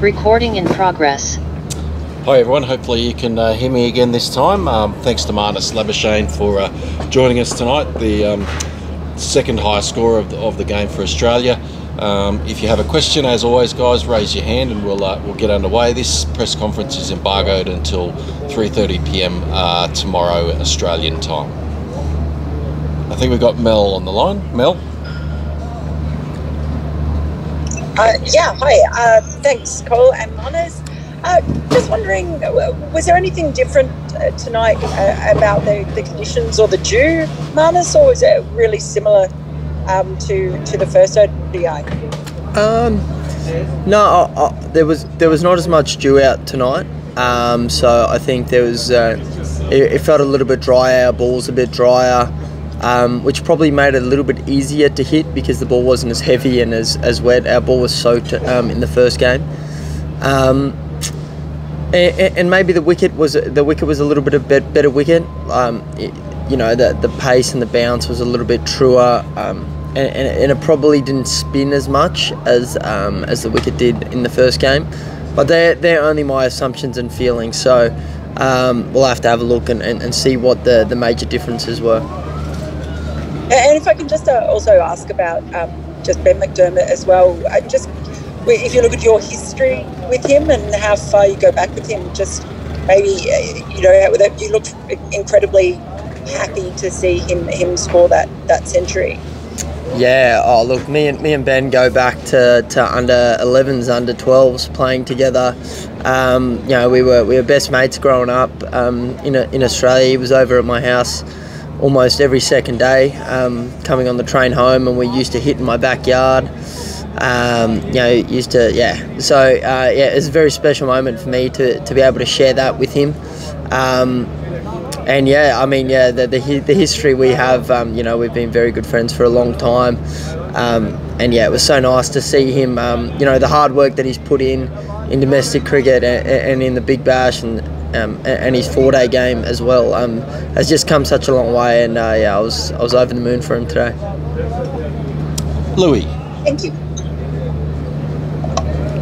Recording in progress. Hi everyone, hopefully you can hear me again this time. Thanks to Marnus Labuschagne for joining us tonight, the second highest scorer of the game for Australia. If you have a question, as always guys, raise your hand and we'll get underway. This press conference is embargoed until 3:30 p.m. Tomorrow Australian time. I think we've got Mel on the line. Mel? Yeah, hi. Thanks, Cole and Marnus. Just wondering, was there anything different tonight about the conditions or the dew, Marnus, or was it really similar to the first ODI? No, there was not as much dew out tonight. So I think there was it felt a little bit drier, our ball's a bit drier. Which probably made it a little bit easier to hit because the ball wasn't as heavy and as wet. Our ball was soaked in the first game, and maybe the wicket was a little bit better wicket. You know, the pace and the bounce was a little bit truer, and it probably didn't spin as much as the wicket did in the first game. But they're only my assumptions and feelings. So we'll have to have a look and see what the major differences were. And if I can just also ask about just Ben McDermott as well, if you look at your history with him and how far you go back with him, just maybe, you look incredibly happy to see him score that century. Yeah, oh look, me and Ben go back to under 11s, under 12s playing together. We were best mates growing up in Australia. He was over at my house almost every second day, coming on the train home, and we used to hit in my backyard. So it's a very special moment for me to be able to share that with him. The history we have, we've been very good friends for a long time. It was so nice to see him, the hard work that he's put in domestic cricket and in the Big Bash and his 4-day game as well has just come such a long way, and I was over the moon for him today. Louis. Thank you.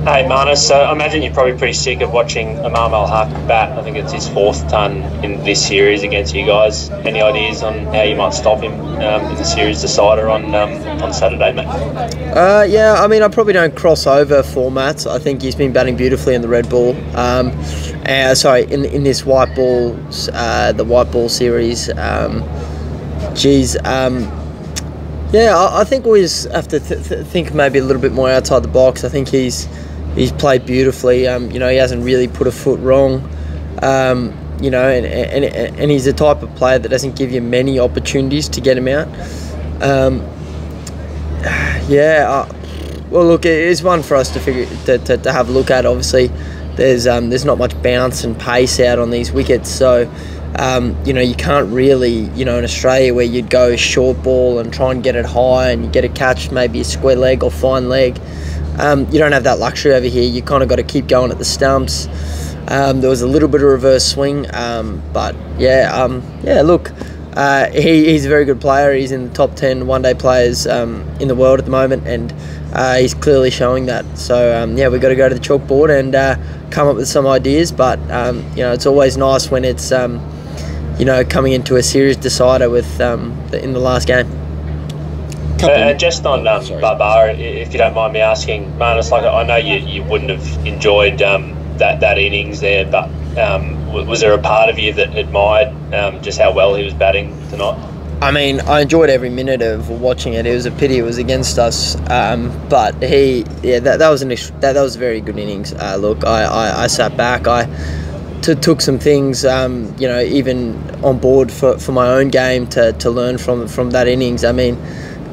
Hey Marnus, I imagine you're probably pretty sick of watching Imam al-Haq bat. I think it's his 4th ton in this series against you guys. Any ideas on how you might stop him in the series decider on Saturday, mate? I probably don't cross over formats. I think he's been batting beautifully in the red ball. In this white ball, the white ball series. I think we just have to think maybe a little bit more outside the box. I think he's played beautifully. He hasn't really put a foot wrong. And he's the type of player that doesn't give you many opportunities to get him out. Well, look, it is one for us to have a look at. Obviously, there's not much bounce and pace out on these wickets, so you can't really, in Australia where you'd go short ball and try and get it high and you get a catch, maybe a square leg or fine leg. You don't have that luxury over here. You kind of got to keep going at the stumps. There was a little bit of reverse swing, look, he's a very good player. He's in the top 10 one-day players in the world at the moment, and he's clearly showing that. So we've got to go to the chalkboard and come up with some ideas. But it's always nice when it's coming into a series decider with in the last game. Just on Babar, if you don't mind me asking, Marnus, I know you wouldn't have enjoyed that innings there, but was there a part of you that admired just how well he was batting tonight? I mean, I enjoyed every minute of watching it. It was a pity it was against us, but that was a very good innings. Look, I sat back, I took some things, even on board for my own game to learn from that innings. I mean,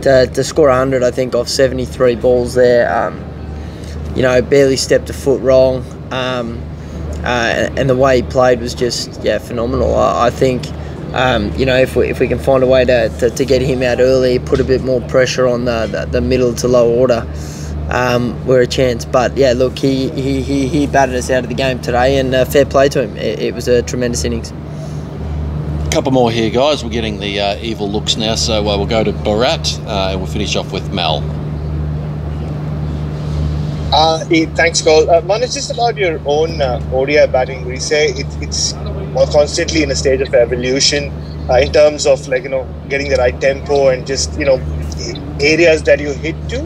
to score 100, I think, off 73 balls there, barely stepped a foot wrong, and the way he played was just phenomenal. I think if we can find a way to get him out early, put a bit more pressure on the middle to low order, we're a chance. But look, he batted us out of the game today, and fair play to him. It was a tremendous innings. couple more here, guys. We're getting the evil looks now, so we'll go to Bharat and we'll finish off with Mel. Thanks, Cole. Marnus, just about your own ODI batting, we say it's constantly in a stage of evolution in terms of getting the right tempo and just areas that you hit to.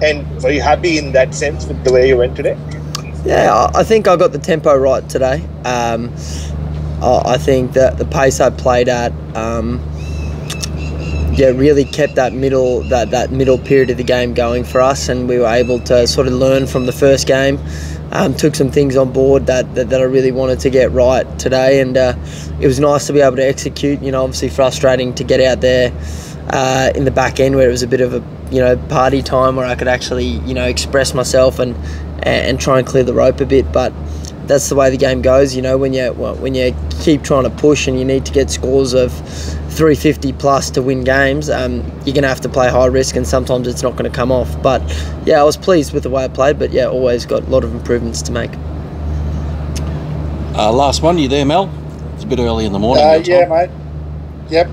And were you happy in that sense with the way you went today? Yeah, I think I got the tempo right today. I think that the pace I played at, really kept that middle period of the game going for us, and we were able to sort of learn from the first game. Took some things on board that I really wanted to get right today, and it was nice to be able to execute. Obviously frustrating to get out there in the back end where it was a bit of a party time where I could actually express myself and try and clear the rope a bit, but that's the way the game goes. When you keep trying to push and you need to get scores of 350 plus to win games, you're going to have to play high risk, and sometimes it's not going to come off. But yeah, I was pleased with the way I played, but yeah, always got a lot of improvements to make. Last one, you there, Mel? It's a bit early in the morning. Yeah, mate. Yep.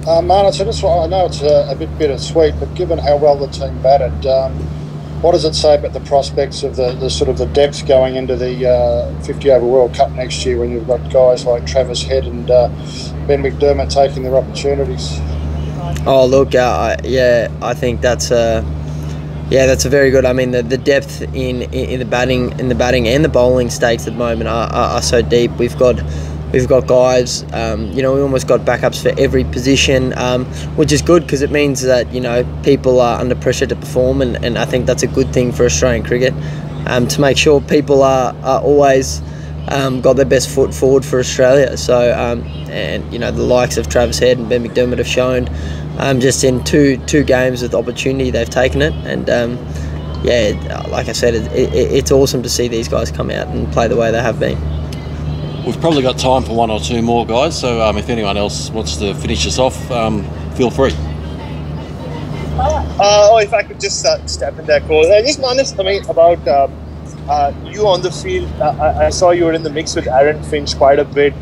Marnus, I know it's a bit bittersweet, but given how well the team batted, what does it say about the prospects of the sort of the depth going into the 50 over World Cup next year when you've got guys like Travis Head and Ben McDermott taking their opportunities? Oh, look, I think that's a very good. I mean, the depth in the batting and the bowling stakes at the moment are so deep. We've got guys, we almost got backups for every position, which is good because it means that, people are under pressure to perform, and I think that's a good thing for Australian cricket, to make sure people are always got their best foot forward for Australia. So, the likes of Travis Head and Ben McDermott have shown just in two games with opportunity they've taken it, and like I said, it's awesome to see these guys come out and play the way they have been. We've probably got time for one or two more, guys, so if anyone else wants to finish us off, feel free. If I could just step in there, Cole. Just Marnus, about you on the field. I saw you were in the mix with Aaron Finch quite a bit.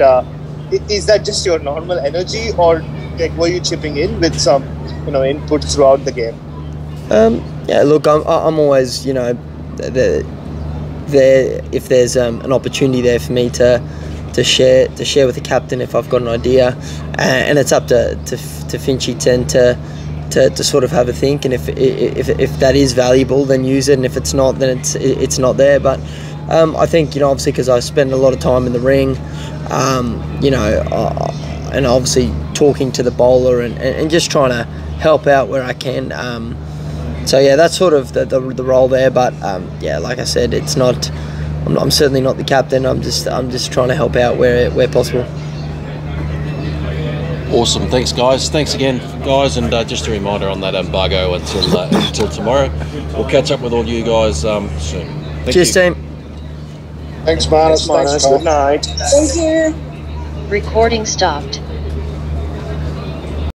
Is that just your normal energy, or were you chipping in with some input throughout the game? Look, I'm always there if there's an opportunity there for me to share with the captain if I've got an idea, and it's up to Finchy to sort of have a think, and if that is valuable, then use it, and if it's not, then it's not there. But I think obviously because I spend a lot of time in the ring, and obviously talking to the bowler and just trying to help out where I can. So yeah, that's sort of the role there. But like I said, it's not. I'm certainly not the captain. I'm just trying to help out where possible. Awesome, thanks guys. Thanks again, guys, and just a reminder on that embargo until tomorrow. We'll catch up with all you guys soon. Cheers, team. Thanks, Marnus. Good night. Thank you. Recording stopped.